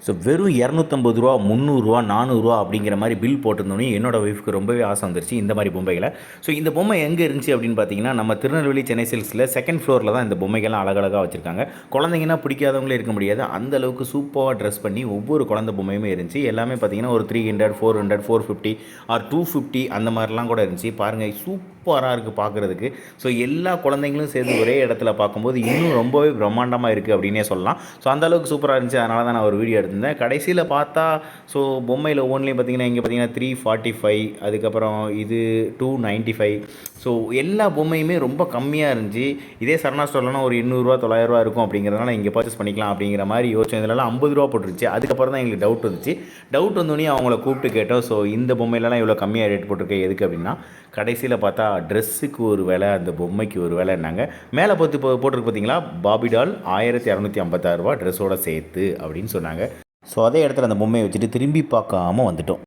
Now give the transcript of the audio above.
So வெறும் ரூ. 250 ரூ. 300 ரூ. 400 அப்படிங்கிற மாதிரி பில் போட்டிருந்தோன்னே என்னோட ஒய்ஃப்க்கு ரொம்பவே ஆசை வந்துருச்சு இந்த மாதிரி பொம்மைகளை. ஸோ இந்த பொம்மை எங்கே இருந்துச்சு அப்படின்னு பார்த்தீங்கன்னா, நம்ம திருநெல்வேலி சென்னை சில்க்ஸில் செகண்ட் ஃப்ளோரில் தான் இந்த பொம்மைகள்லாம் அழகழகாக வச்சுருக்காங்க. குழந்தைங்கன்னா பிடிக்காதவங்களே இருக்க முடியாது, அந்த அளவுக்கு சூப்பராக ட்ரெஸ் பண்ணி ஒவ்வொரு குழந்தை பொம்மையுமே இருந்துச்சு. எல்லாமே பார்த்தீங்கன்னா ஒரு 300, 400, 450 ஆர் 250 அந்த மாதிரிலாம் கூட இருந்துச்சு. பாருங்கள், சூப்பராக இருக்குது பார்க்குறதுக்கு. ஸோ எல்லா குழந்தைங்களும் சேர்ந்து ஒரே இடத்துல பார்க்கும்போது இன்னும் ரொம்பவே பிரம்மாண்டமாக இருக்குது அப்படின்னே சொல்லலாம். ஸோ அந்தளவுக்கு சூப்பராக இருந்துச்சு. அதனால தான் நான் ஒரு வீடியோ எடுத்திருந்தேன். கடைசியில் பார்த்தா ஸோ பொம்மையில் ஒவ்வொன்றிலையும் பார்த்தீங்கன்னா, இங்கே பார்த்தீங்கன்னா 345, அதுக்கப்புறம் இது 295. ஸோ எல்லா பொம்மையுமே ரொம்ப கம்மியாக இருந்துச்சு. இதே சரணா ஸ்டோர்லனா ஒரு 800 900 இருக்கும் அப்படிங்கிறதுனால இங்கே பர்ச்சேஸ் பண்ணிக்கலாம் அப்படிங்கிற மாதிரி யோசிச்சோம். இதெல்லாம் 50 ரூபா போட்டுருச்சு. அதுக்கப்புறம் தான் எங்களுக்கு டவுட் வந்துச்சு. டவுட் வந்தோடனே அவங்கள கூப்பிட்டு கேட்டோம். ஸோ இந்த பொம்மையிலலாம் இவ்வளோ கம்மியாக ரேட் போட்டிருக்கேன் எதுக்கு அப்படின்னா, கடைசியில் பார்த்தா ட்ரெஸ்ஸுக்கு ஒரு விலை, அந்த பொம்மைக்கு ஒரு விலைன்னாங்க. மேலே போட்டிருக்கு பார்த்தீங்களா, பாபி டால் 1256 ரூபா ட்ரெஸ்ஸோடு சேர்த்து அப்படின்னு சொன்னாங்க. ஸோ அதே இடத்துல அந்த பொம்மையை வச்சுட்டு திரும்பி பார்க்காம வந்துட்டோம்.